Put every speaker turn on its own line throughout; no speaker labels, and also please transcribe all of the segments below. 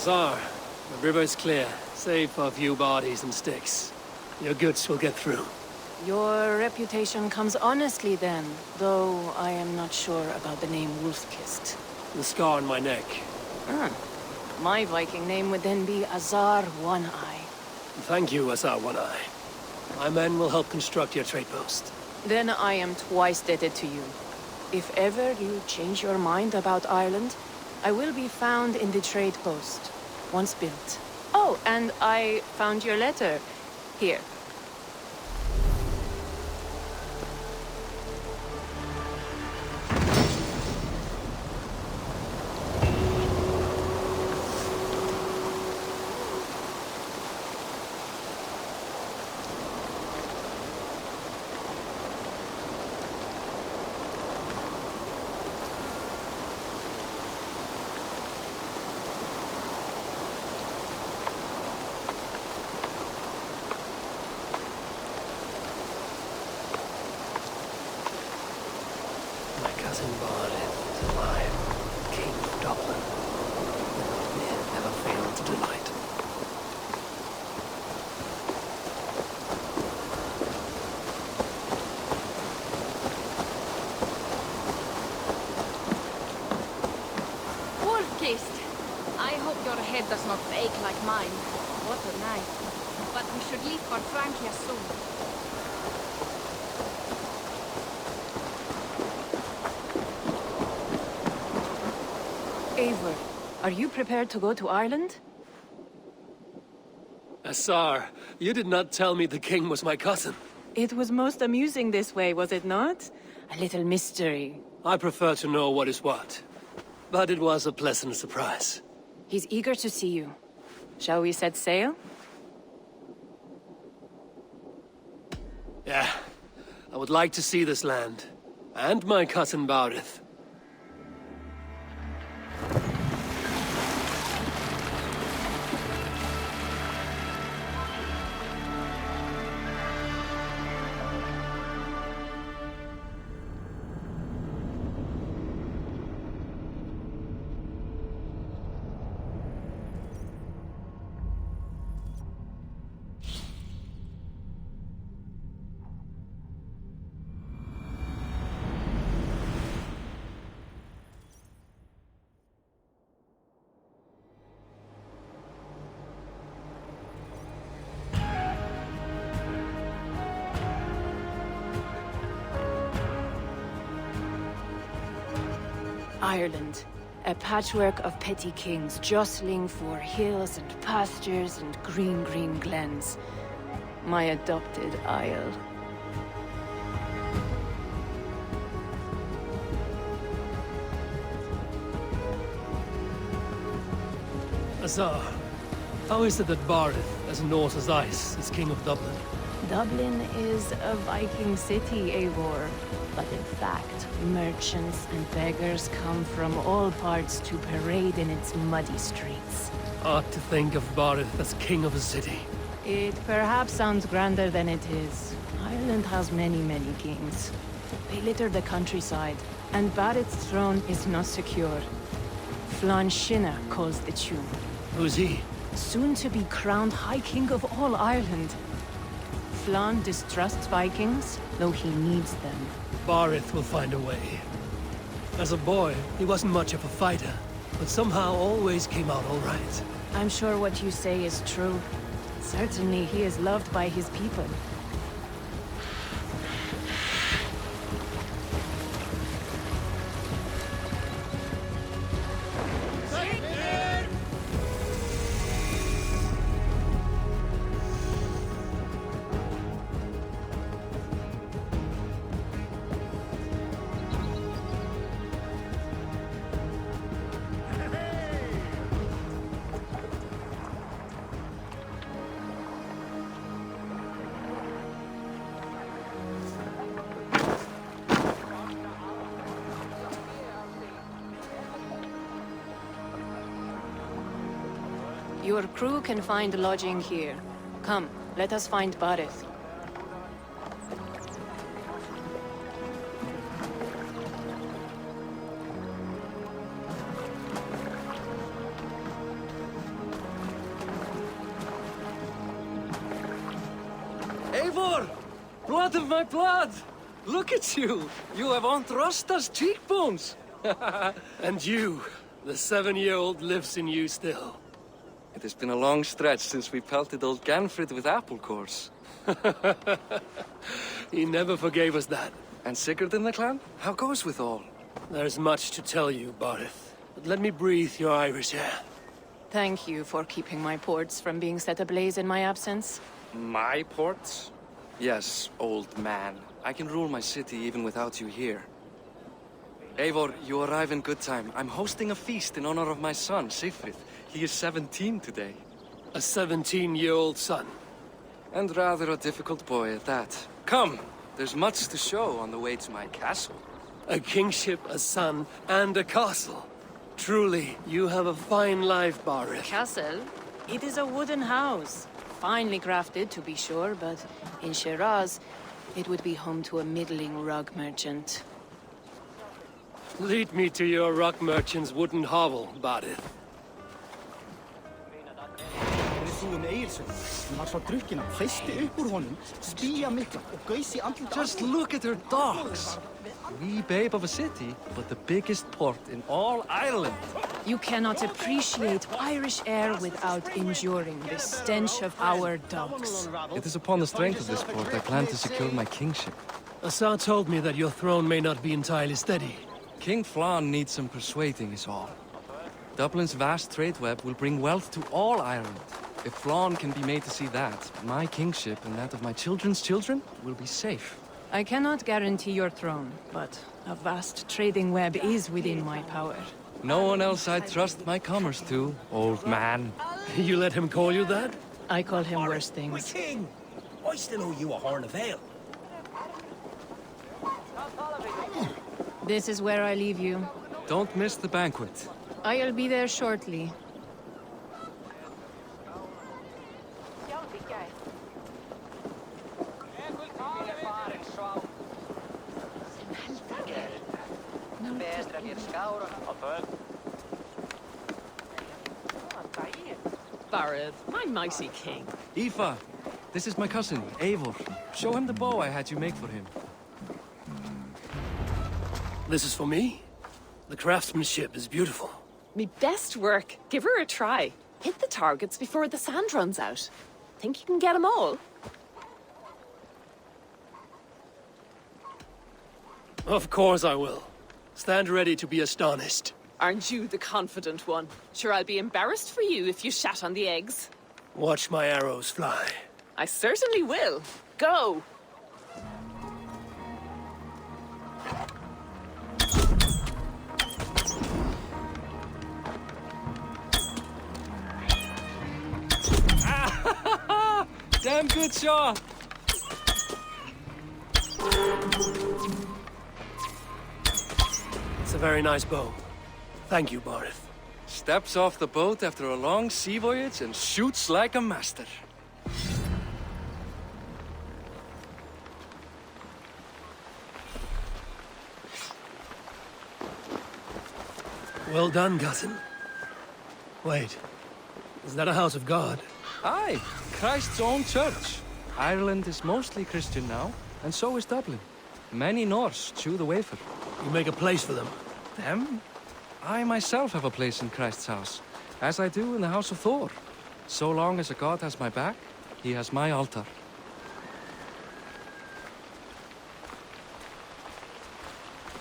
Azar, the river is clear, save for a few bodies and sticks. Your goods will get through.
Your reputation comes honestly then, though I am not sure about the name Wolf-Kissed.
The scar on my neck.
My Viking name would then be Azar One-Eye.
Thank you, Azar One-Eye. My men will help construct your trade post.
Then I am twice indebted to you. If ever you change your mind about Ireland, I will be found in the trade post, once built. Oh, and I found your letter. Here.
My cousin Barleth is alive, King of Dublin. The Northmen never failed to delight.
Wolf-Kissed! I hope your head does not ache like mine. What a night. But we should leave for Francia soon.
Eivor, are you prepared to go to Ireland?
Azar, you did not tell me the king was my cousin.
It was most amusing this way, was it not? A little mystery.
I prefer to know what is what. But it was a pleasant surprise.
He's eager to see you. Shall we set sail?
Yeah, I would like to see this land. And my cousin Barith.
Ireland. A patchwork of petty kings jostling for hills and pastures and green glens. My adopted isle.
Azar, how is it that Barith, as Norse as ice, is king of Dublin?
Dublin is a Viking city, Eivor. But in fact, merchants and beggars come from all parts to parade in its muddy streets.
Odd to think of Barith as king of a city.
It perhaps sounds grander than it is. Ireland has many kings. They litter the countryside, and Barith's throne is not secure. Flann Sinna calls the tune.
Who's he?
Soon to be crowned High King of all Ireland. Flann distrusts Vikings, though he needs them.
Barith will find a way. As a boy, he wasn't much of a fighter, but somehow always came out all right.
I'm sure what you say is true. Certainly he is loved by his people. Your crew can find lodging here. Come, let us find Barith.
Blood of my blood! Look at you! You have Aunt Rosta's cheekbones!
And you, the 7-year-old lives in you still.
It has been a long stretch since we pelted old Ganfrid with apple cores.
He never forgave us that.
And Sigurd in the clan? How goes with all?
There's much to tell you, Barith. But let me breathe your Irish air.
Thank you for keeping my ports from being set ablaze in my absence.
My ports? Yes, old man. I can rule my city even without you here. Eivor, you arrive in good time. I'm hosting a feast in honor of my son, Sigfrid. He is 17 today.
A 17-year-old son.
And rather a difficult boy at that. Come, there's much to show on the way to my castle.
A kingship, a son, and a castle. Truly, you have a fine life, Barith.
Castle? It is a wooden house. Finely crafted, to be sure, but in Shiraz, it would be home to a middling rug merchant.
Lead me to your rock merchant's wooden hovel, Barith.
Just look at her dogs. Wee babe of a city, but the biggest port in all Ireland.
You cannot appreciate Irish air without enduring the stench of our dogs.
It is upon the strength of this port I plan to secure my kingship.
Assar told me that your throne may not be entirely steady.
King Flann needs some persuading is all. Dublin's vast trade web will bring wealth to all Ireland. If Flann can be made to see that, my kingship and that of my children's children will be safe.
I cannot guarantee your throne, but a vast trading web is within my power.
No one else I'd trust my commerce to, old man.
You let him call you that?
I call him worse
My
things.
king! I still owe you a horn of ale.
This is where I leave you.
Don't miss the banquet.
I'll be there shortly.
Barith, my mighty king.
Aoife, this is my cousin, Eivor. Show him the bow I had you make for him.
This is for me? The craftsmanship is beautiful.
Me best work. Give her a try. Hit the targets before the sand runs out. Think you can get them all?
Of course I will. Stand ready to be astonished.
Aren't you the confident one? Sure, I'll be embarrassed for you if you shat on the eggs.
Watch my arrows fly.
I certainly will. Go!
Damn good shot!
It's a very nice bow. Thank you, Barith.
Steps off the boat after a long sea voyage and shoots like a master.
Well done, cousin. Wait, is that a house of God?
Aye, Christ's own church. Ireland is mostly Christian now, and so is Dublin. Many Norse chew the wafer.
You make a place for them.
Them? I myself have a place in Christ's house, as I do in the house of Thor. So long as a god has my back, he has my altar.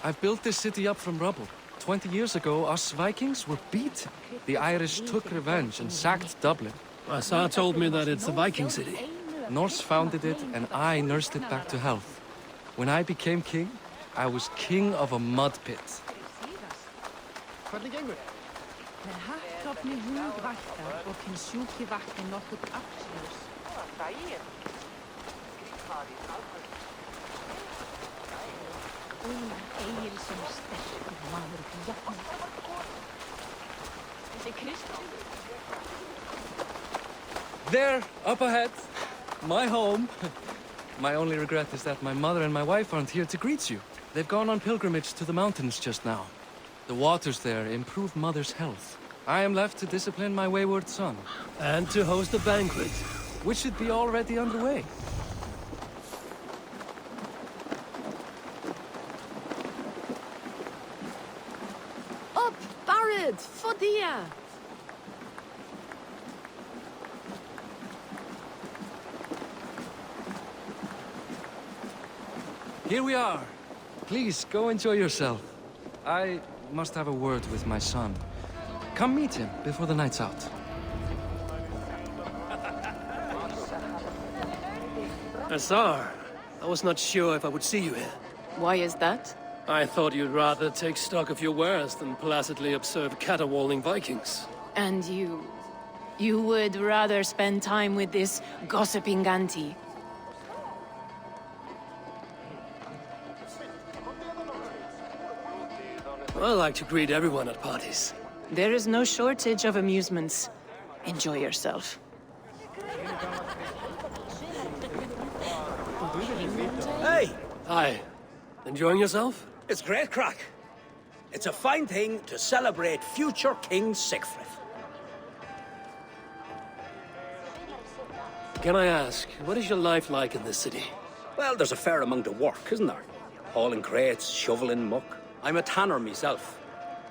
I've built this city up from rubble. 20 years ago, us Vikings were beaten. The Irish took revenge and sacked Dublin.
Assar told me that it's a Viking city.
Norse founded it, and I nursed it back to health. When I became king, I was king of a mud pit. There, up ahead, my home. My only regret is that my mother and my wife aren't here to greet you. They've gone on pilgrimage to the mountains just now. The waters there improve mother's health. I am left to discipline my wayward son.
And to host a banquet.
Which should be already underway.
Druid! Fodia!
Here we are. Please, go enjoy yourself. I must have a word with my son. Come meet him before the night's out.
Azar, I was not sure if I would see you here.
Why is that?
I thought you'd rather take stock of your wares than placidly observe caterwauling Vikings.
And you... You would rather spend time with this gossiping auntie?
I like to greet everyone at parties.
There is no shortage of amusements. Enjoy yourself.
Hey,
Hi. Enjoying yourself?
it's great crack. It's a fine thing to celebrate future King Siegfried.
Can I ask, what is your life like in this city?
Well, there's a fair amount of work, isn't there? Hauling crates, shoveling muck. I'm a tanner myself.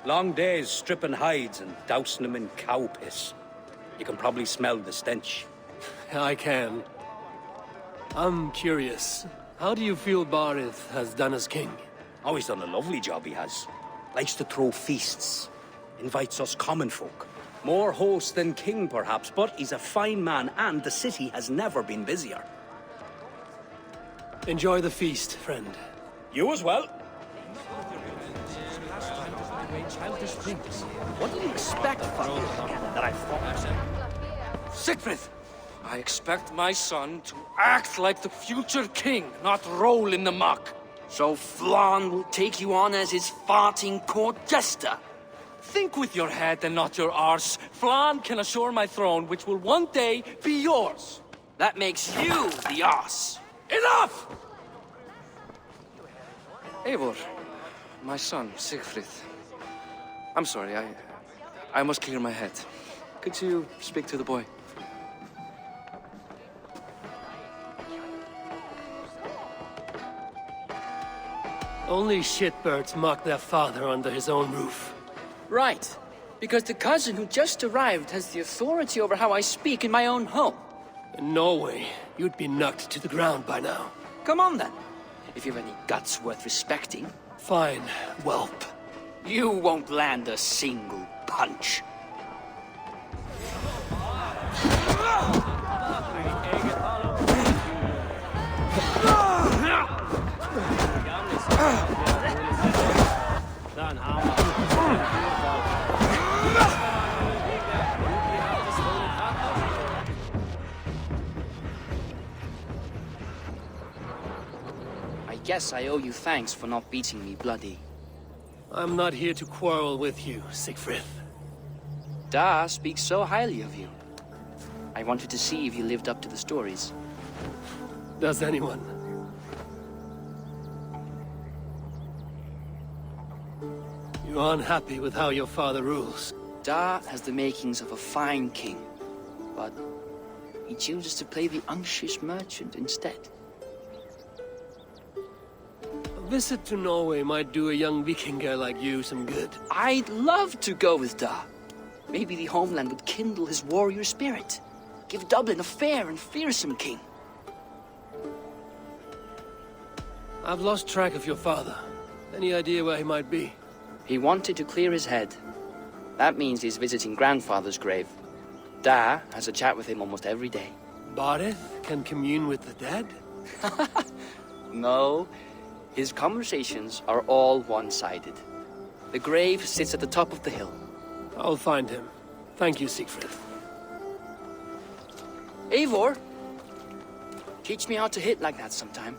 Long days stripping hides and dousing them in cow piss. You can probably smell the stench.
I can. I'm curious. How do you feel Barith has done as king?
Oh, he's done a lovely job, he has. Likes to throw feasts. Invites us common folk. More host than king, perhaps, but he's a fine man, and the city has never been busier.
Enjoy the feast, friend.
You as well.
Childish things.
What do you expect from me that I fought?
Siegfried! I expect my son to act like the future king, not roll in the muck.
So Flan will take you on as his farting court jester?
Think with your head and not your arse. Flan can assure my throne, which will one day be yours.
That makes you the ass.
Enough! Eivor, my son, Siegfried. I'm sorry, I must clear my head. Could you speak to the boy?
Only shitbirds mock their father under his own roof.
Right. Because the cousin who just arrived has the authority over how I speak in my own home.
In Norway, you'd be knocked to the ground by now.
Come on then. If you've any guts worth respecting.
Fine, whelp.
You won't land a single punch. I guess I owe you thanks for not beating me bloody.
I'm not here to quarrel with you, Siegfried.
Da speaks so highly of you. I wanted to see if you lived up to the stories.
Does anyone? You're unhappy with how your father rules.
Da has the makings of a fine king, but he chooses to play the unctuous merchant instead.
A visit to Norway might do a young Vikinger like you some good.
I'd love to go with Da. Maybe the homeland would kindle his warrior spirit. Give Dublin a fair and fearsome king.
I've lost track of your father. Any idea where he might be?
He wanted to clear his head. That means he's visiting grandfather's grave. Da has a chat with him almost every day.
Barith can commune with the dead?
No, his conversations are all one-sided. The grave sits at the top of the hill.
I'll find him. Thank you, Siegfried.
Eivor, teach me how to hit like that sometime.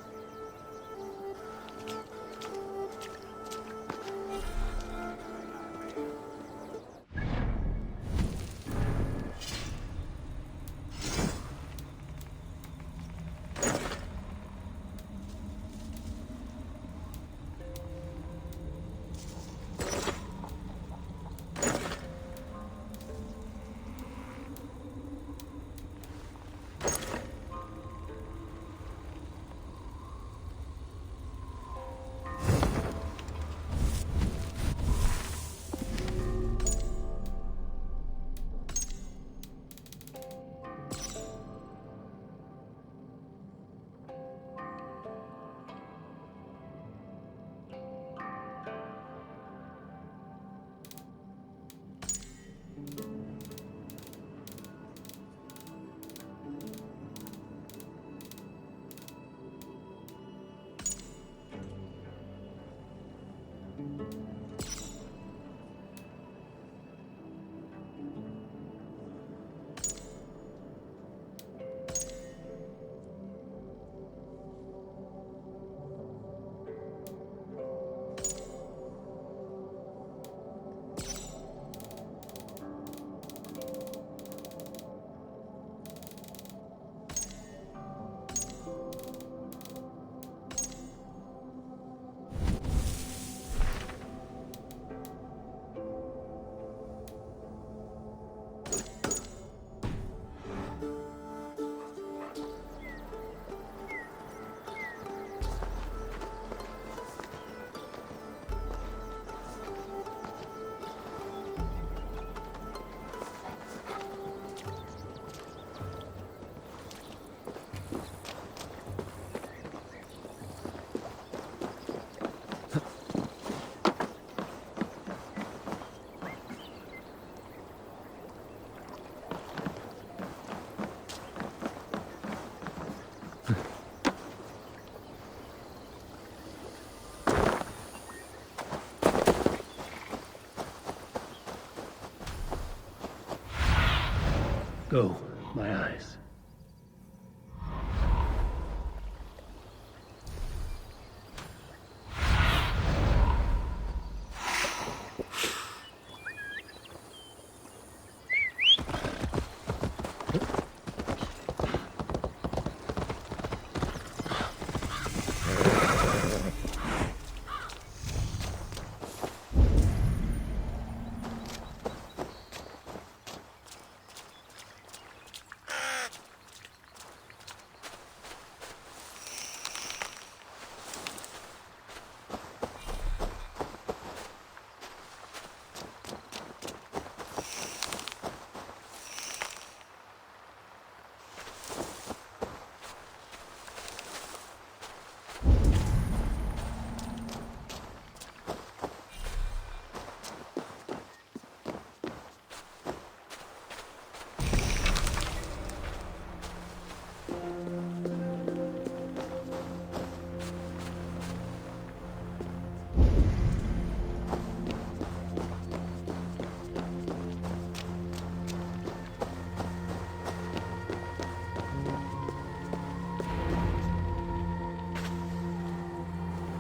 Go, my eyes.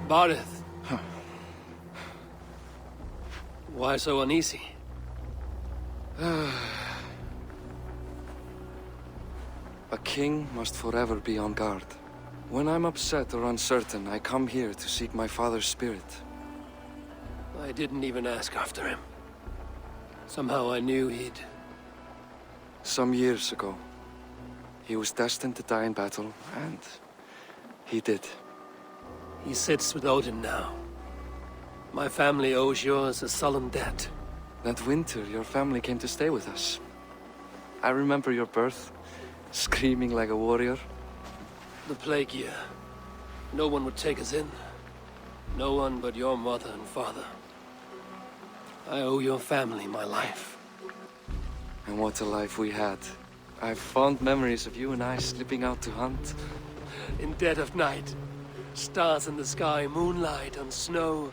Bardeth. Why so uneasy?
A king must forever be on guard. When I'm upset or uncertain, I come here to seek my father's spirit.
I didn't even ask after him. Somehow I knew he'd...
Some years ago, he was destined to die in battle, and he did.
He sits with Odin now. My family owes yours a sullen debt.
That winter, your family came to stay with us. I remember your birth, screaming like a warrior.
The plague year. No one would take us in. No one but your mother and father. I owe your family my life.
And what a life we had. I have fond memories of you and I slipping out to hunt.
In dead of night. Stars in the sky, moonlight on snow.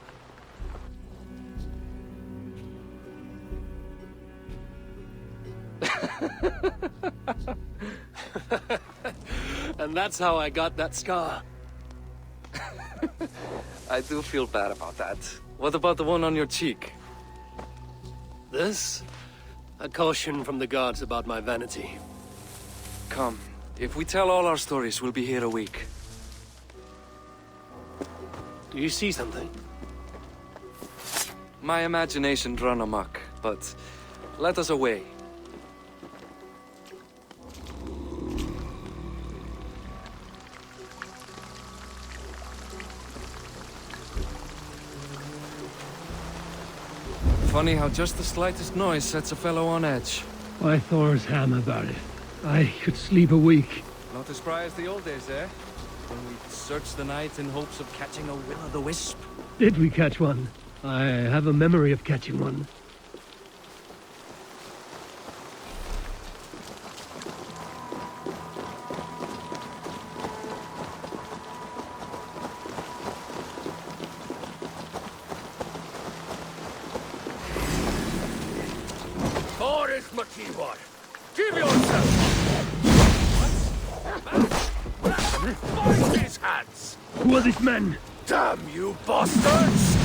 And that's how I got that scar.
I do feel bad about that. What about the one on your cheek?
This? A caution from the gods about my vanity.
Come, if we tell all our stories, we'll be here a week.
Do you see something?
My imagination run amok, but let us away. Funny how just the slightest noise sets a fellow on edge.
Why Thor's hammer, Bardeth? I could sleep a week.
Not as spry as the old days, eh? When we searched the night in hopes of catching a will-o'-the-wisp.
Did we catch one? I have a memory of catching one.
Boris Makiwar, give yourself Find his hands!
Who are these men?
Damn you bastards!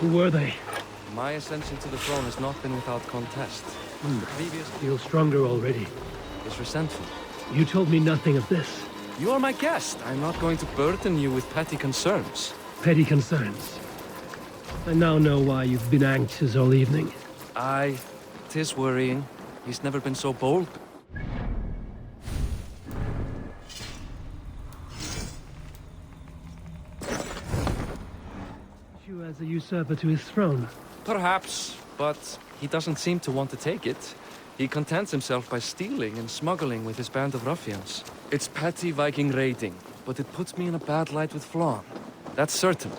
Who were they?
My ascension to the throne has not been without contest.
Feel stronger already.
Is resentful.
You told me nothing of this.
You are my guest. I'm not going to burden you with petty concerns.
Petty concerns. I now know why you've been anxious all evening.
Aye, 'tis worrying. He's never been so bold.
You as a usurper to his throne.
Perhaps, but he doesn't seem to want to take it. He contents himself by stealing and smuggling with his band of ruffians. It's petty Viking raiding, but it puts me in a bad light with Flann. That's certain.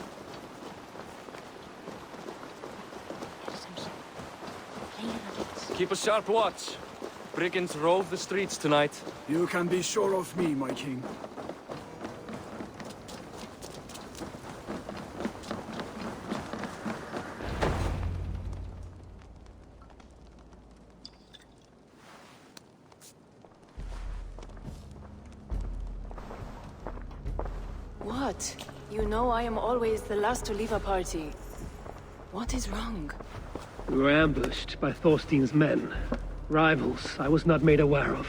Play it against.
Keep a sharp watch. Brigands rove the streets tonight.
You can be sure of me, my king.
What? You know I am always the last to leave a party. What is wrong?
We were ambushed by Thorstein's men. Rivals I was not made aware of.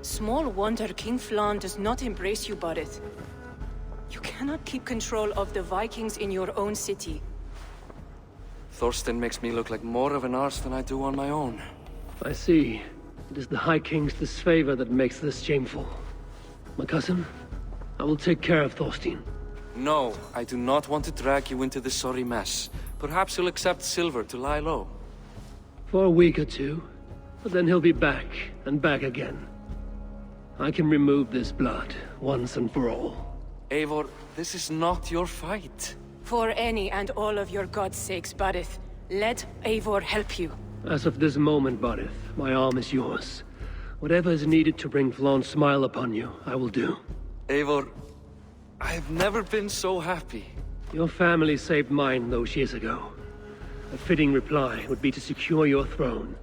Small wonder King Flan does not embrace you, Barith. You cannot keep control of the Vikings in your own city.
Thorstein makes me look like more of an arse than I do on my own.
I see. It is the High King's disfavor that makes this shameful. My cousin, I will take care of Thorstein.
No, I do not want to drag you into this sorry mess. Perhaps you'll accept silver to lie low.
For a week or two, but then he'll be back, and back again. I can remove this blood, once and for all.
Eivor, this is not your fight.
For any and all of your god's sakes, Barith, let Eivor help you.
As of this moment, Barith, my arm is yours. Whatever is needed to bring Flaun's smile upon you, I will do.
Eivor, I've never been so happy.
Your family saved mine those years ago. A fitting reply would be to secure your throne.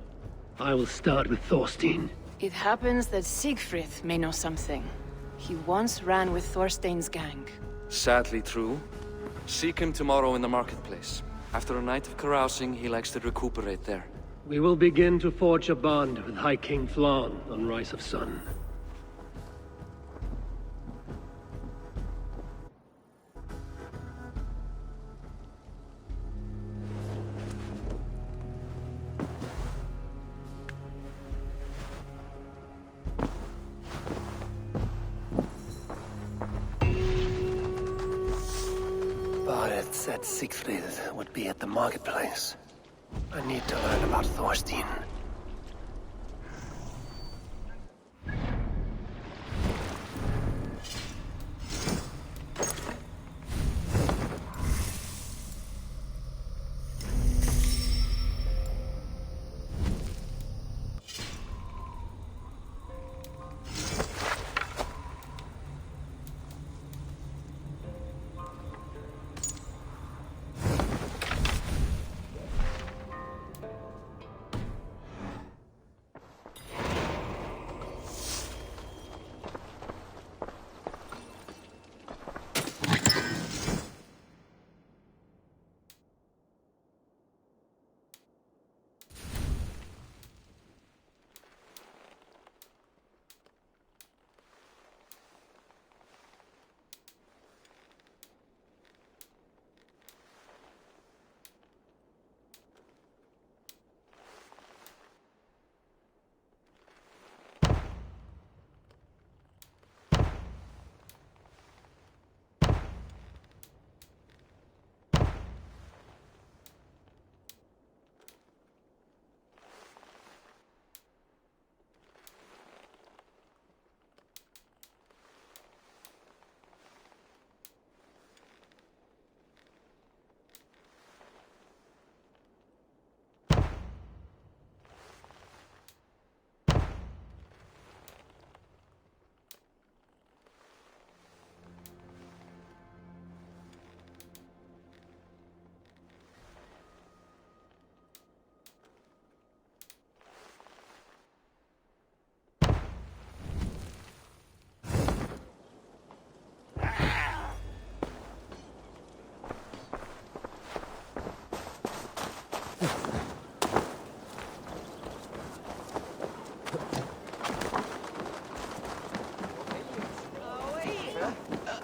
I will start with Thorstein.
It happens that Siegfried may know something. He once ran with Thorstein's gang.
Sadly true. Seek him tomorrow in the marketplace. After a night of carousing, he likes to recuperate there.
We will begin to forge a bond with High King Flan on Rise of Sun. Barith said Siegfried would be at the marketplace. I need to learn about Thorstein.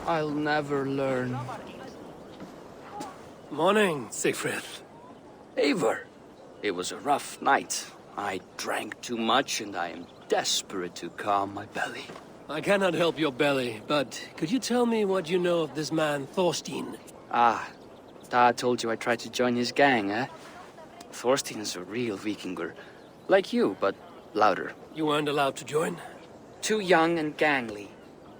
I'll never learn.
Morning, Siegfried.
Eivor, it was a rough night. I drank too much and I am desperate to calm my belly.
I cannot help your belly, but could you tell me what you know of this man, Thorstein?
Ah, Dad told you I tried to join his gang, eh? Thorstein is a real Vikinger. Like you, but louder.
You weren't allowed to join?
Too young and gangly.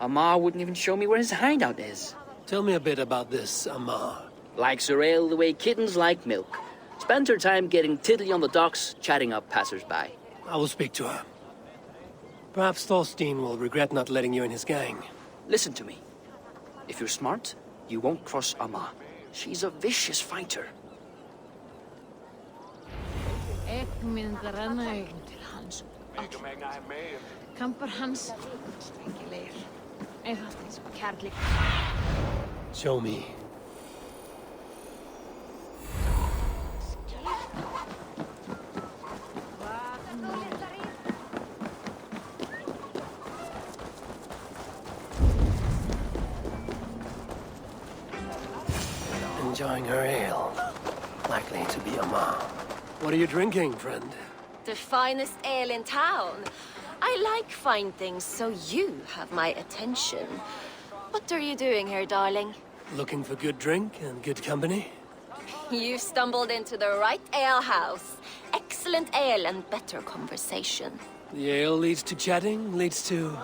Amar wouldn't even show me where his hideout is.
Tell me a bit about this Amar.
Likes her ale the way kittens like milk. Spend her time getting tiddly on the docks, chatting up passers-by.
I will speak to her. Perhaps Thorstein will regret not letting you in his gang.
Listen to me. If you're smart, you won't cross Amma. She's a vicious fighter.
Ek mynd renna augun til hans. Kampar hans strengilegir. Einfalt eins og kærleik.
Show me. Enjoying her ale. Likely to be a ma. What are you drinking, friend?
The finest ale in town. I like fine things, so you have my attention. What are you doing here, darling?
Looking for good drink and good company?
You stumbled into the right ale house. Excellent ale and better conversation.
The ale leads to chatting, leads to...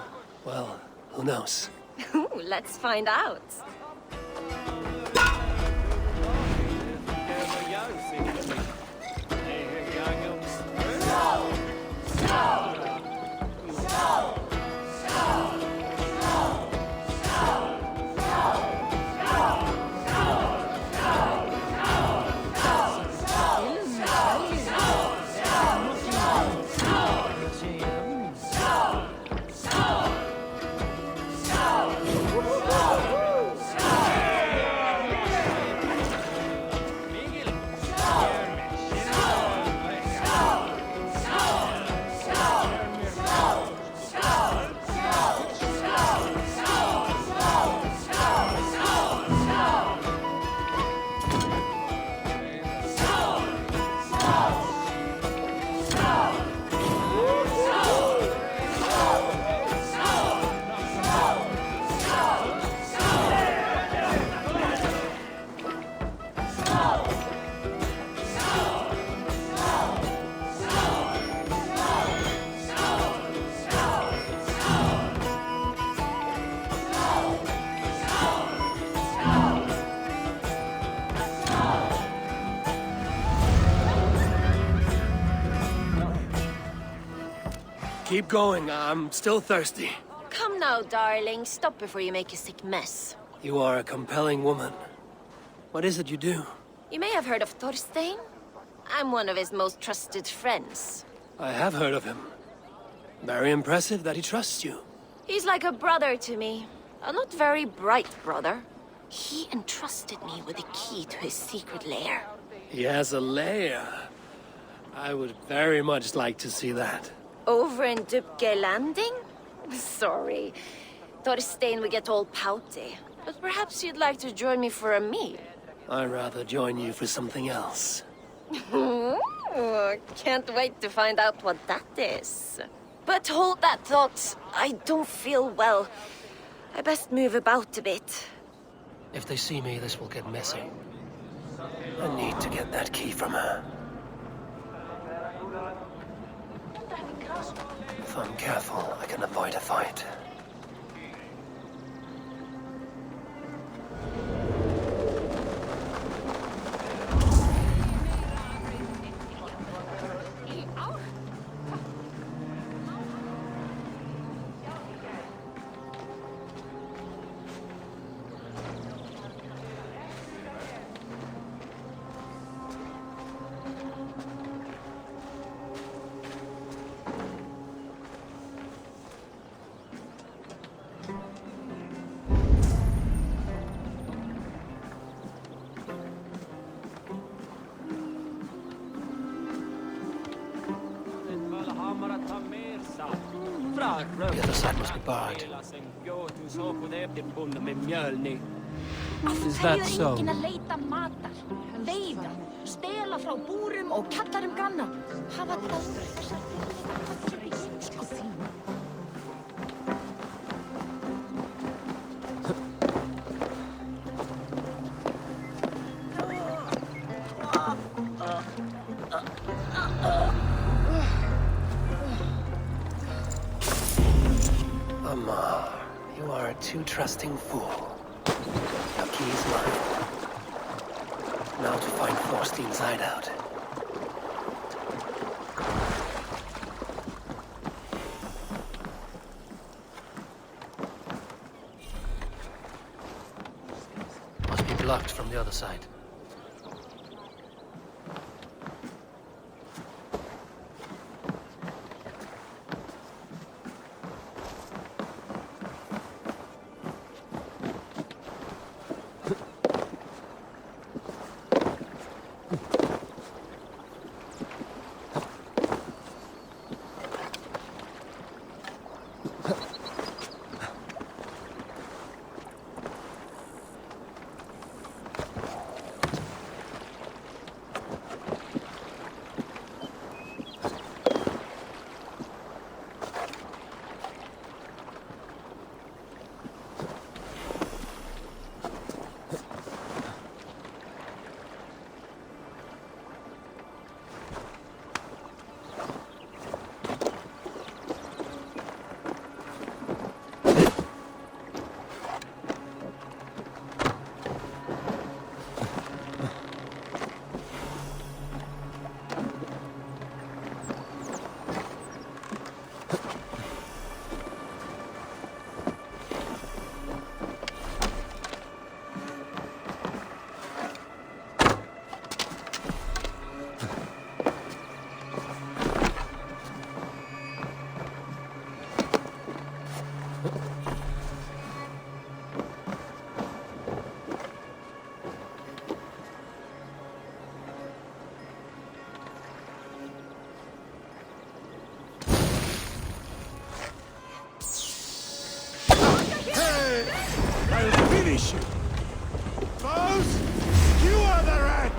well, who knows?
Ooh, let's find out.
Keep going, I'm still thirsty.
Come now, darling. Stop before you make a sick mess.
You are a compelling woman. What is it you do?
You may have heard of Thorstein. I'm one of his most trusted friends.
I have heard of him. Very impressive that he trusts you.
He's like a brother to me. A not very bright brother. He entrusted me with the key to his secret lair.
He has a lair. I would very much like to see that.
Over in Dubke Landing? Sorry. Thorstein would get all pouty. But perhaps you'd like to join me for a meal?
I'd rather join you for something else.
Ooh, can't wait to find out what that is. But hold that thought. I don't feel well. I best move about a bit.
If they see me, this will get messy. I need to get that key from her. If I'm careful, I can avoid a fight. The other side must be barred.
Is that so?
Enginn að leita matar, veiða, stela frá búrum og kallarum ganna. Hafa dáður þessar sko þín.
Amar, you are a too trusting fool. Your key is mine. Now to find Thorstein's hideout. blocked from the other side.
I'll finish you! Foes, you are the rat!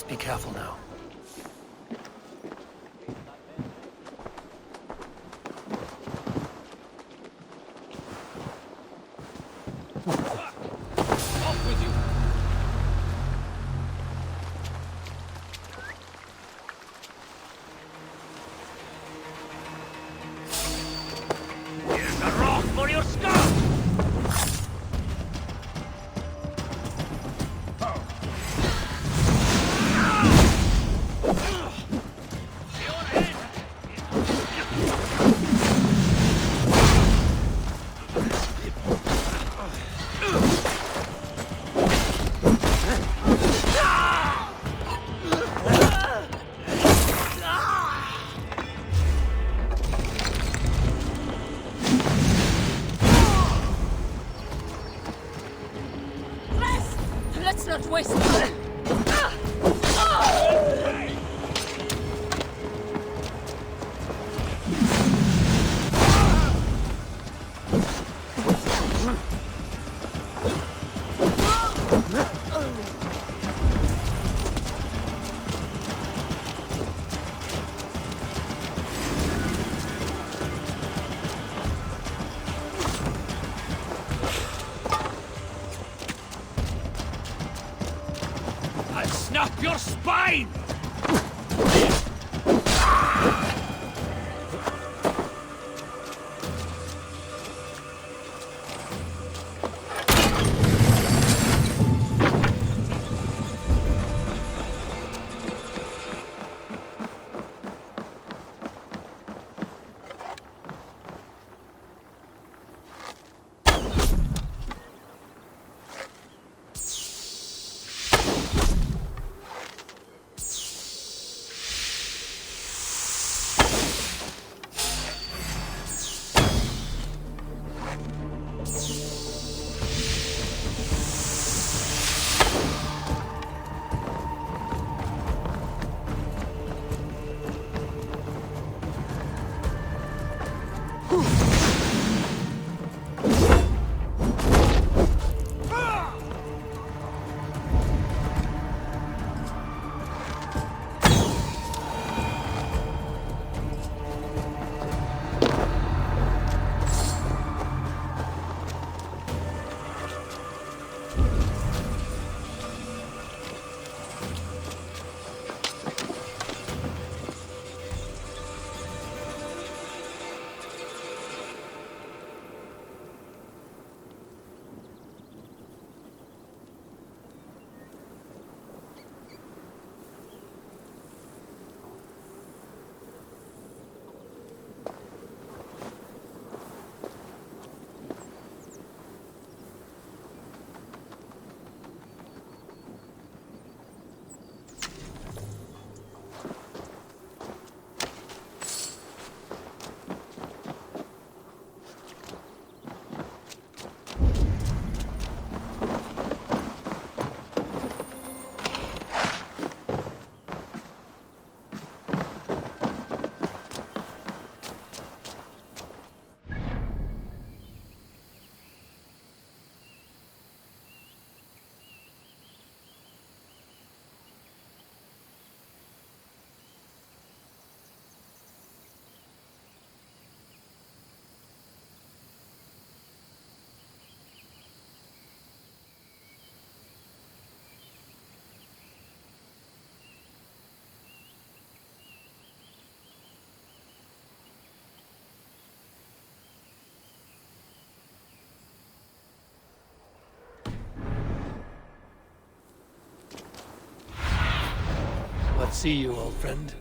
must be careful now.
Off with you! Here's the rock for your skull!
Let's not waste time.
I'll snap your spine!
Let's see you, old friend.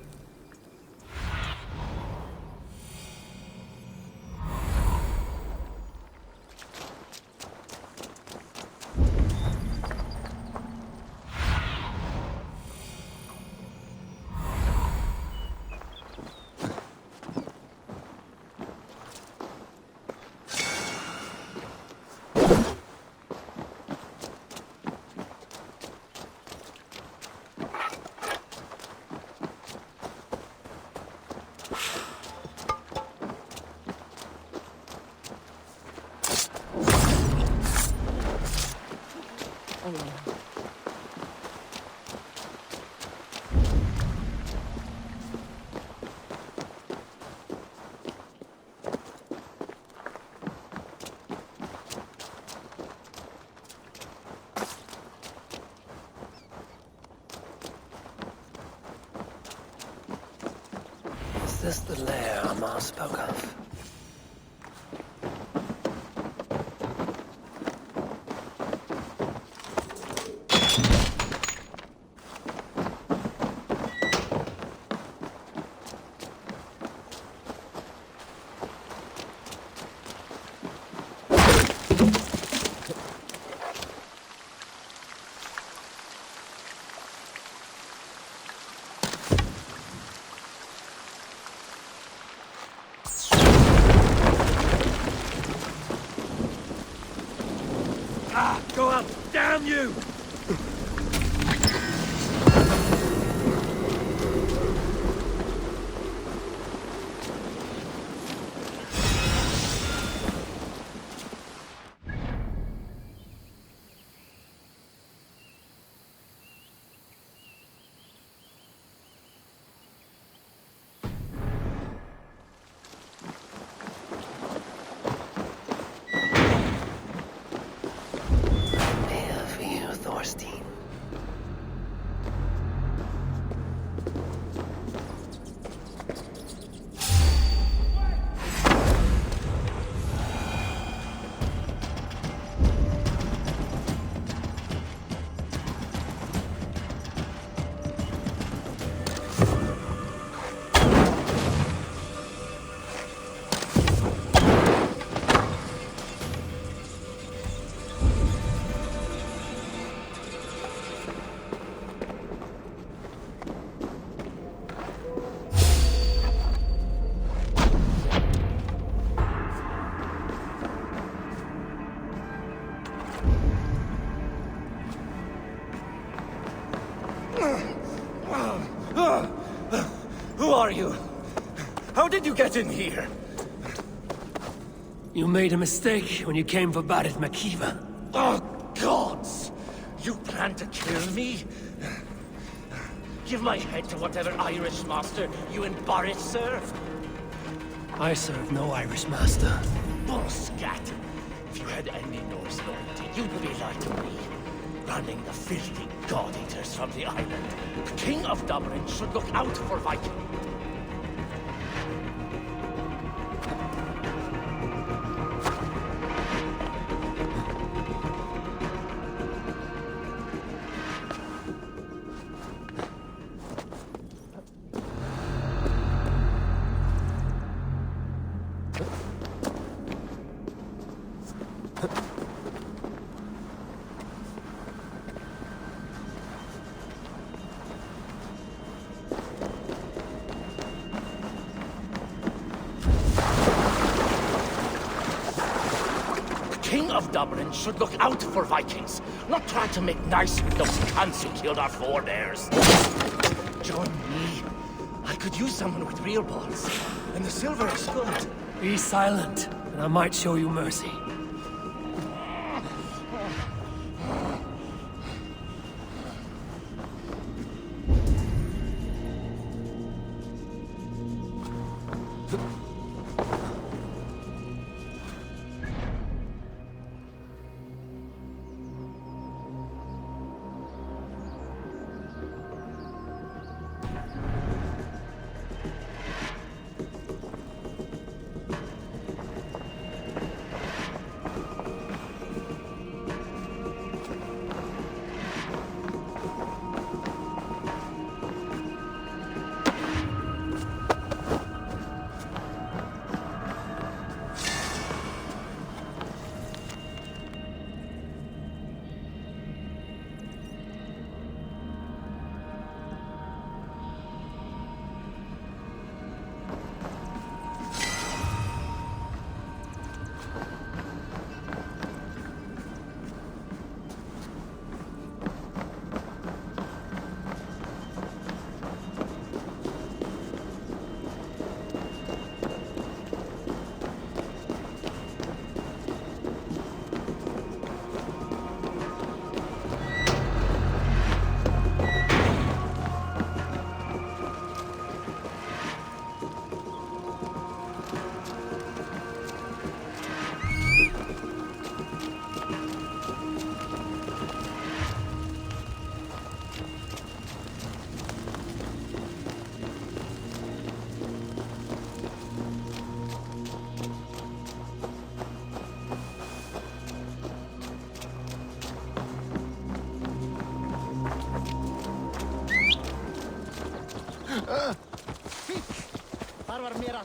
this the lair Amar spoke of?
Go up! Damn you!
Here for you, Thorstein.
Who are you? How did you get in here?
You made a mistake when you came for Barit Makiva.
Oh, gods! You plan to kill me? Give my head to whatever Irish master you and Boris serve.
I serve no Irish master.
Bullscat! If you had any Norse loyalty, you'd be like me. Running the filthy god-eaters from the island. The King of Dublin should look out for Vikings. King of Dublin should look out for Vikings, not try to make nice with those cunts who killed our forebears. Join me. I could use someone with real balls, and the silver is good.
Be silent, and I might show you mercy.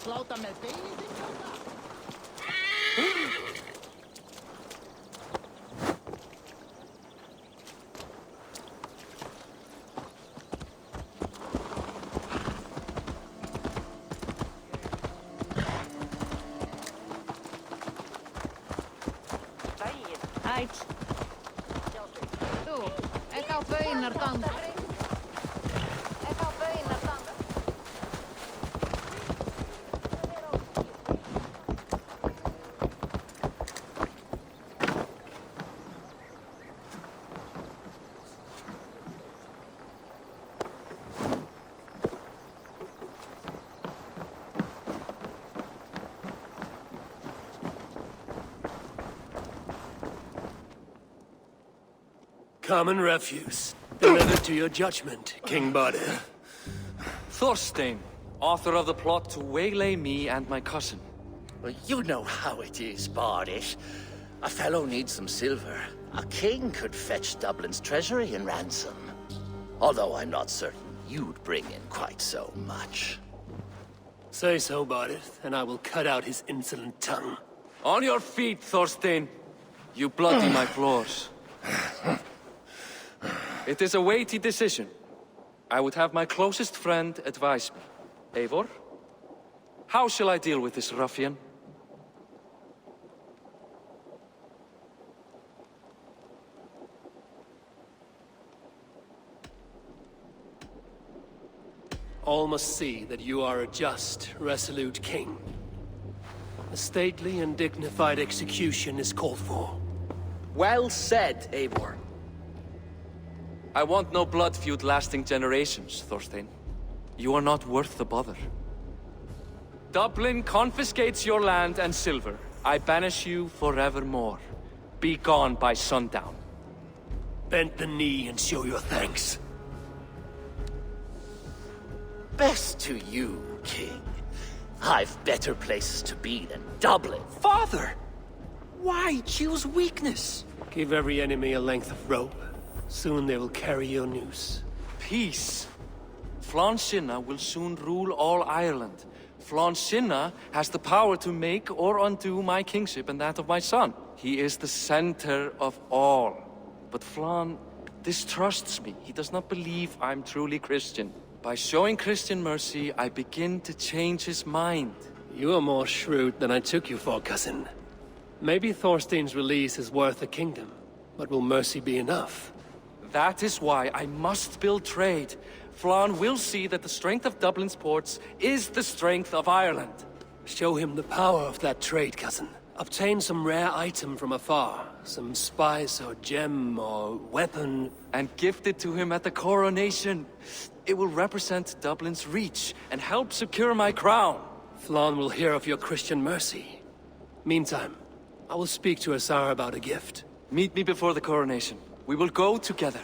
sláta með beinið þitt þarna?
Æt. Þú, ekki á baunar ganga. Ekki á baunar ganga.
Common refuse. Delivered to your judgment, King Bardir.
Thorstein, author of the plot to waylay me and my cousin.
Well, you know how it is, Bardish. A fellow needs some silver. A king could fetch Dublin's treasury in ransom. Although I'm not certain you'd bring in quite so much.
Say so, Bardir, and I will cut out his insolent tongue.
On your feet, Thorstein. You bloody my floors. It is a weighty decision. I would have my closest friend advise me. Eivor, how shall I deal with this ruffian?
All must see that you are a just, resolute king. A stately and dignified execution is called for.
Well said, Eivor.
I want no blood feud lasting generations, Thorstein. You are not worth the bother. Dublin confiscates your land and silver. I banish you forevermore. Be gone by sundown.
Bend the knee and show your thanks.
Best to you, King. I've better places to be than Dublin.
Father! Why choose weakness?
Give every enemy a length of rope. Soon they will carry your news.
Peace. Flann Sinna will soon rule all Ireland. Flann Sinna has the power to make or undo my kingship and that of my son. He is the center of all. But Flann distrusts me. He does not believe I'm truly Christian. By showing Christian mercy, I begin to change his mind.
You are more shrewd than I took you for, cousin. Maybe Thorstein's release is worth a kingdom, but will mercy be enough?
That is why I must build trade. Flann will see that the strength of Dublin's ports is the strength of Ireland.
Show him the power of that trade, cousin. Obtain some rare item from afar. Some spice or gem or weapon.
And gift it to him at the coronation. It will represent Dublin's reach and help secure my crown.
Flann will hear of your Christian mercy. Meantime, I will speak to Asar about a gift.
Meet me before the coronation. We will go together.